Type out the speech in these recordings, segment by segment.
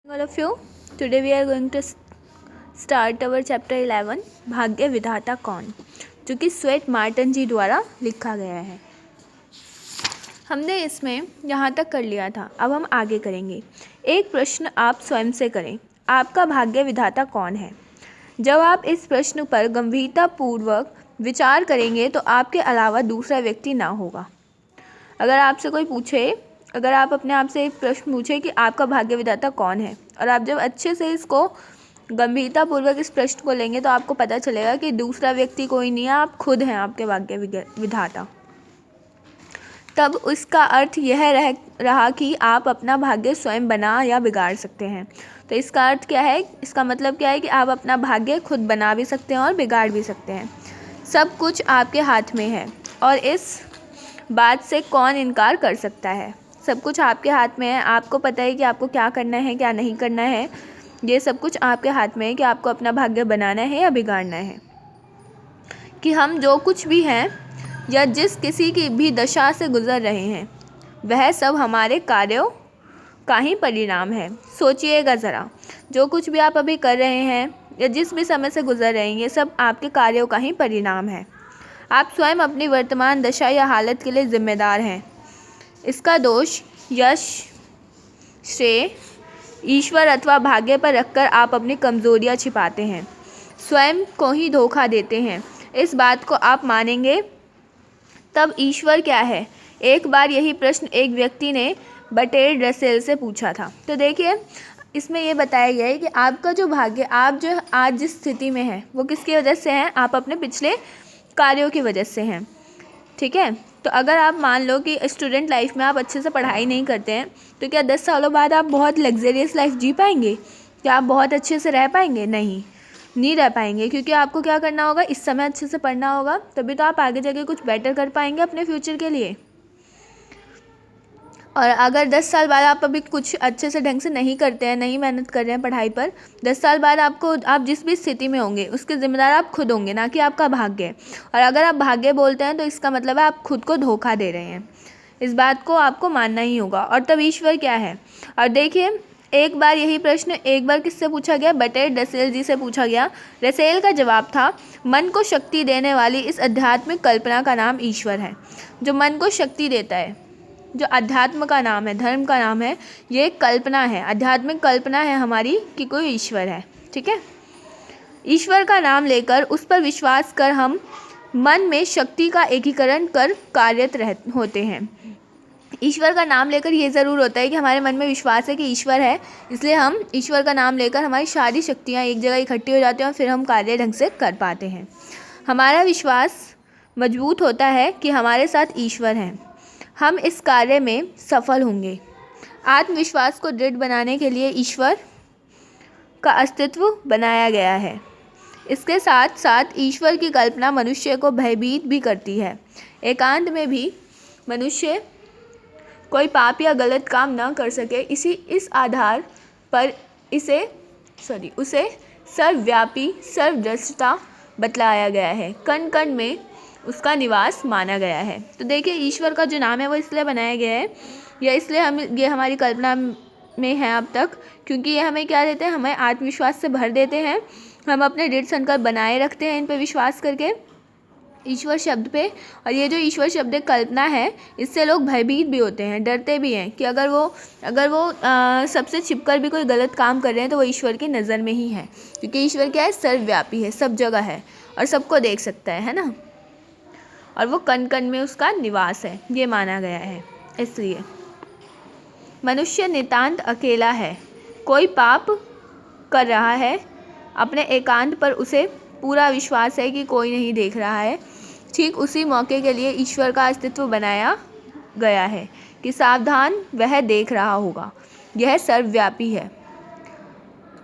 All of you, today we are going to start our chapter 11 भाग्य विधाता कौन, जो कि स्वेट मार्टन जी द्वारा लिखा गया है। हमने इसमें यहाँ तक कर लिया था, अब हम आगे करेंगे। एक प्रश्न आप स्वयं से करें, आपका भाग्य विधाता कौन है। जब आप इस प्रश्न पर गंभीरतापूर्वक विचार करेंगे तो आपके अलावा दूसरा व्यक्ति ना होगा। अगर आपसे कोई पूछे, अगर आप अपने आप से एक प्रश्न पूछे कि आपका भाग्य विधाता कौन है, और आप जब अच्छे से इसको गंभीरतापूर्वक इस प्रश्न को लेंगे तो आपको पता चलेगा कि दूसरा व्यक्ति कोई नहीं है, आप खुद हैं आपके भाग्य विधाता। तब उसका अर्थ यह रहा कि आप अपना भाग्य स्वयं बना या बिगाड़ सकते हैं। तो इसका अर्थ क्या है, इसका मतलब क्या है कि आप अपना भाग्य खुद बना भी सकते हैं और बिगाड़ भी सकते हैं। सब कुछ आपके हाथ में है और इस बात से कौन इनकार कर सकता है। सब कुछ आपके हाथ में है, आपको पता है कि आपको क्या करना है क्या नहीं करना है। ये सब कुछ आपके हाथ में है कि आपको अपना भाग्य बनाना है या बिगाड़ना है। कि हम जो कुछ भी हैं या जिस किसी की भी दशा से गुजर रहे हैं, वह सब हमारे कार्यों का ही परिणाम है। सोचिएगा ज़रा, जो कुछ भी आप अभी कर रहे हैं या जिस भी समय से गुजर रहे हैं, ये सब आपके कार्यों का ही परिणाम है। आप स्वयं अपनी वर्तमान दशा या हालत के लिए जिम्मेदार हैं। इसका दोष, यश, श्रेय ईश्वर अथवा भाग्य पर रखकर आप अपनी कमज़ोरियाँ छिपाते हैं, स्वयं को ही धोखा देते हैं। इस बात को आप मानेंगे तब ईश्वर क्या है। एक बार यही प्रश्न एक व्यक्ति ने बर्ट्रैंड रसेल से पूछा था। तो देखिए, इसमें ये बताया गया है कि आपका जो भाग्य, आप जो आज जिस स्थिति में हैं, वो किसकी वजह से हैं, आप अपने पिछले कार्यों की वजह से हैं। ठीक है, तो अगर आप मान लो कि स्टूडेंट लाइफ में आप अच्छे से पढ़ाई नहीं करते हैं, तो क्या 10 सालों बाद आप बहुत लग्जरियस लाइफ जी पाएंगे? क्या आप बहुत अच्छे से रह पाएंगे? नहीं रह पाएंगे, क्योंकि आपको क्या करना होगा, इस समय अच्छे से पढ़ना होगा, तभी तो आप आगे जाके कुछ बेटर कर पाएंगे अपने फ्यूचर के लिए। और अगर 10 साल बाद आप अभी कुछ अच्छे से ढंग से नहीं करते हैं, नहीं मेहनत कर रहे हैं पढ़ाई पर, 10 साल बाद आप जिस भी स्थिति में होंगे उसके ज़िम्मेदार आप खुद होंगे, ना कि आपका भाग्य। और अगर आप भाग्य बोलते हैं तो इसका मतलब है आप खुद को धोखा दे रहे हैं। इस बात को आपको मानना ही होगा। और तब ईश्वर क्या है। और देखिए, एक बार यही प्रश्न एक बार किससे पूछा गया, बर्ट्रैंड रसेल जी से पूछा गया। रसेल का जवाब था, मन को शक्ति देने वाली इस आध्यात्मिक कल्पना का नाम ईश्वर है। जो मन को शक्ति देता है, जो अध्यात्म का नाम है, धर्म का नाम है, ये एक कल्पना है, आध्यात्मिक कल्पना है हमारी कि कोई ईश्वर है। ठीक है, ईश्वर का नाम लेकर उस पर विश्वास कर हम मन में शक्ति का एकीकरण कर कार्यरत होते हैं। ईश्वर का नाम लेकर ये ज़रूर होता है कि हमारे मन में विश्वास है कि ईश्वर है, इसलिए हम ईश्वर का नाम लेकर हमारी सारी शक्तियाँ एक जगह इकट्ठी हो जाती हैं और फिर हम कार्य ढंग से कर पाते हैं। हमारा विश्वास मजबूत होता है कि हमारे साथ ईश्वर हैं, हम इस कार्य में सफल होंगे। आत्मविश्वास को दृढ़ बनाने के लिए ईश्वर का अस्तित्व बनाया गया है। इसके साथ साथ ईश्वर की कल्पना मनुष्य को भयभीत भी करती है। एकांत में भी मनुष्य कोई पाप या गलत काम ना कर सके, इस आधार पर उसे सर्वव्यापी, सर्वद्रष्टा बतलाया गया है। कण कण में उसका निवास माना गया है। तो देखिए, ईश्वर का जो नाम है वो इसलिए बनाया गया है, या इसलिए ये हमारी कल्पना में है अब तक, क्योंकि ये हमें क्या देते हैं, हमें आत्मविश्वास से भर देते हैं। हम अपने दृढ़ संकल्प बनाए रखते हैं इन पर विश्वास करके, ईश्वर शब्द पे। और ये जो ईश्वर शब्द एक कल्पना है, इससे लोग भयभीत भी होते हैं, डरते भी हैं कि अगर वो सबसे छिपकर भी कोई गलत काम कर रहे हैं तो वो ईश्वर की नज़र में ही है, क्योंकि ईश्वर क्या है, सर्वव्यापी है, सब जगह है और सबको देख सकता है ना। और वो कण कण में उसका निवास है, ये माना गया है। इसलिए मनुष्य नितांत अकेला है। कोई पाप कर रहा है, अपने एकांत पर उसे पूरा विश्वास है कि कोई नहीं देख रहा है। ठीक उसी मौके के लिए ईश्वर का अस्तित्व बनाया गया है कि सावधान, वह देख रहा होगा, यह सर्वव्यापी है,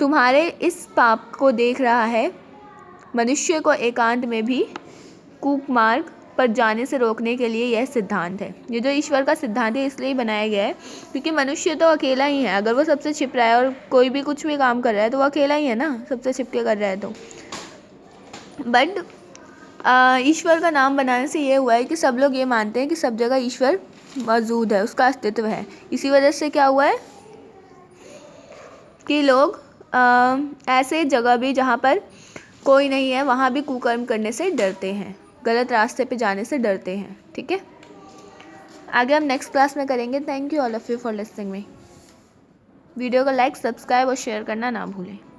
तुम्हारे इस पाप को देख रहा है। मनुष्य को एकांत में भी कूपमार्ग पर जाने से रोकने के लिए यह सिद्धांत है। ये जो ईश्वर का सिद्धांत है इसलिए बनाया गया है क्योंकि मनुष्य तो अकेला ही है। अगर वो सबसे छिप रहा है और कोई भी कुछ भी काम कर रहा है तो वो अकेला ही है ना, सबसे छिप के कर रहा है तो। बट ईश्वर का नाम बनाने से ये हुआ है कि सब लोग ये मानते हैं कि सब जगह ईश्वर मौजूद है, उसका अस्तित्व है। इसी वजह से क्या हुआ है, कि लोग ऐसे जगह भी जहाँ पर कोई नहीं है वहाँ भी कुकर्म करने से डरते हैं, गलत रास्ते पे जाने से डरते हैं। ठीक है, आगे हम नेक्स्ट क्लास में करेंगे। Thank you all of you for listening me. Video को लाइक, सब्सक्राइब और शेयर करना ना भूलें।